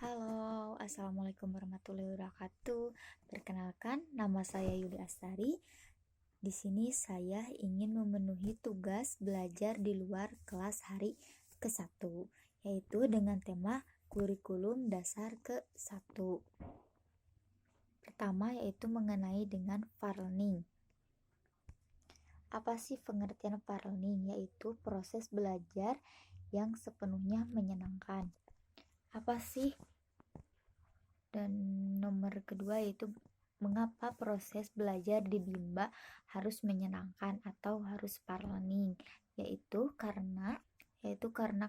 Halo, assalamualaikum warahmatullahi wabarakatuh. Perkenalkan, nama saya Yuli Astari. Di sini saya ingin memenuhi tugas belajar di luar kelas hari ke-1, yaitu dengan tema kurikulum dasar ke-1. Pertama yaitu mengenai dengan learning. Apa sih pengertian learning? Yaitu proses belajar yang sepenuhnya menyenangkan. Apa sih? Dan nomor kedua yaitu mengapa proses belajar di Bimba harus menyenangkan atau harus learning, yaitu karena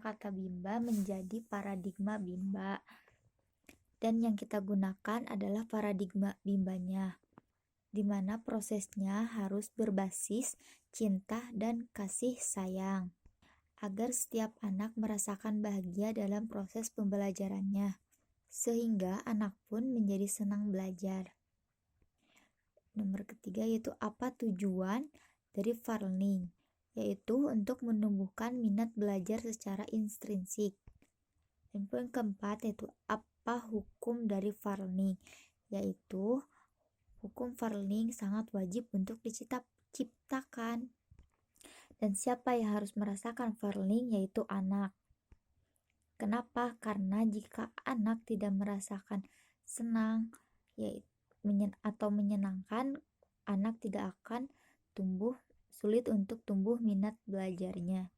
kata Bimba menjadi paradigma Bimba, dan yang kita gunakan adalah paradigma Bimbanya, di mana prosesnya harus berbasis cinta dan kasih sayang agar setiap anak merasakan bahagia dalam proses pembelajarannya, sehingga anak pun menjadi senang belajar. Nomor ketiga yaitu apa tujuan dari learning, yaitu untuk menumbuhkan minat belajar secara intrinsik. Dan poin keempat yaitu apa hukum dari learning, yaitu hukum learning sangat wajib untuk diciptakan. Dan siapa yang harus merasakan learning, yaitu anak. Kenapa? Karena jika anak tidak merasakan senang atau menyenangkan, anak tidak akan sulit untuk tumbuh minat belajarnya.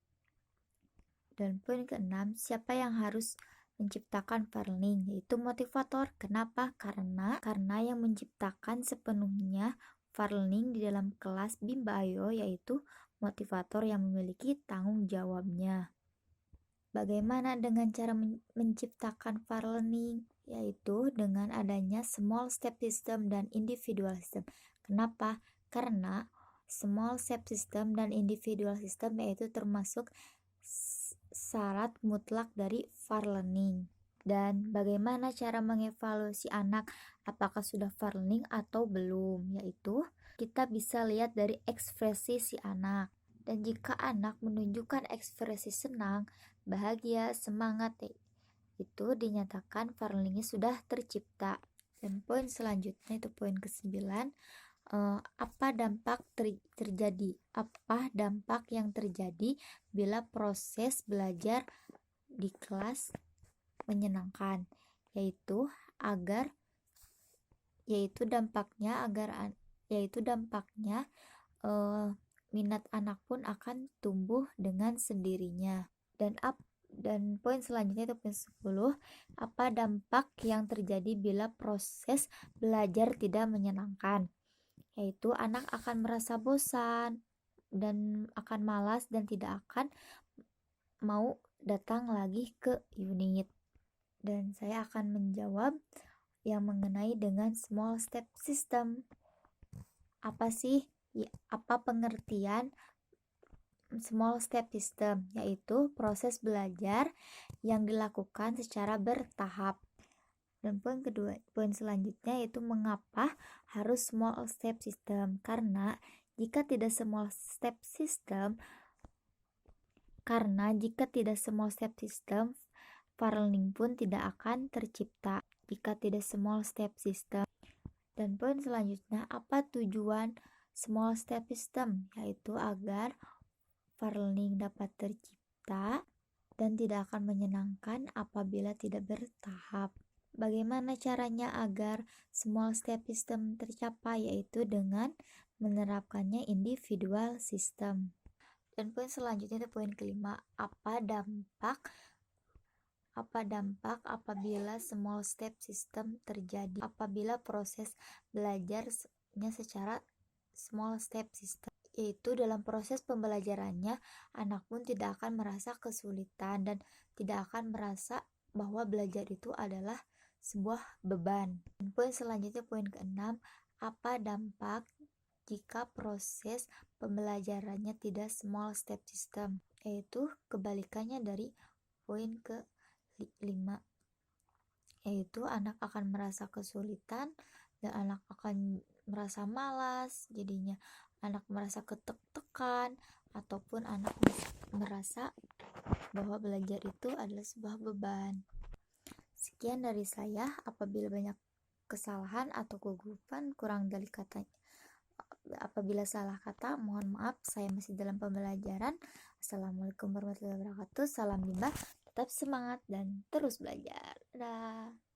Dan poin keenam, siapa yang harus menciptakan learning, yaitu motivator. Kenapa? Karena yang menciptakan sepenuhnya learning di dalam kelas Bimba Ayo yaitu motivator yang memiliki tanggung jawabnya. Bagaimana dengan cara menciptakan learning? Yaitu dengan adanya small step system dan individual system. Kenapa? Karena small step system dan individual system yaitu termasuk syarat mutlak dari learning. Dan bagaimana cara mengevaluasi anak apakah sudah learning atau belum? Yaitu kita bisa lihat dari ekspresi si anak. Dan jika anak menunjukkan ekspresi senang, bahagia, semangat, itu dinyatakan learningnya sudah tercipta. Dan poin selanjutnya itu poin ke-9, apa dampak yang terjadi bila proses belajar di kelas menyenangkan, yaitu dampaknya minat anak pun akan tumbuh dengan sendirinya. Dan poin selanjutnya itu poin 10, apa dampak yang terjadi bila proses belajar tidak menyenangkan, yaitu anak akan merasa bosan dan akan malas dan tidak akan mau datang lagi ke unit. Dan saya akan menjawab yang mengenai dengan small step system. Apa sih? Apa pengertian small step system? Yaitu proses belajar yang dilakukan secara bertahap. Dan poin selanjutnya yaitu mengapa harus small step system? Karena jika tidak small step system, learning pun tidak akan tercipta jika tidak small step system. Dan poin selanjutnya, apa tujuan small step system? Yaitu agar learning dapat tercipta dan tidak akan menyenangkan apabila tidak bertahap. Bagaimana caranya agar small step system tercapai? Yaitu dengan menerapkannya individual system. Dan poin selanjutnya itu poin kelima, apa dampak apabila small step system terjadi apabila proses belajarnya secara small step system, yaitu dalam proses pembelajarannya anak pun tidak akan merasa kesulitan dan tidak akan merasa bahwa belajar itu adalah sebuah beban. Dan poin selanjutnya poin keenam, apa dampak jika proses pembelajarannya tidak small step system, yaitu kebalikannya dari poin ke-5, yaitu anak akan merasa kesulitan dan anak akan merasa malas, jadinya anak merasa ketekan ataupun anak merasa bahwa belajar itu adalah sebuah beban. Sekian dari saya. Apabila banyak kesalahan atau kegulupan, kurang dari kata, apabila salah kata, mohon maaf, saya masih dalam pembelajaran. Assalamualaikum warahmatullahi wabarakatuh. Salam limbah, tetap semangat dan terus belajar. Dadah.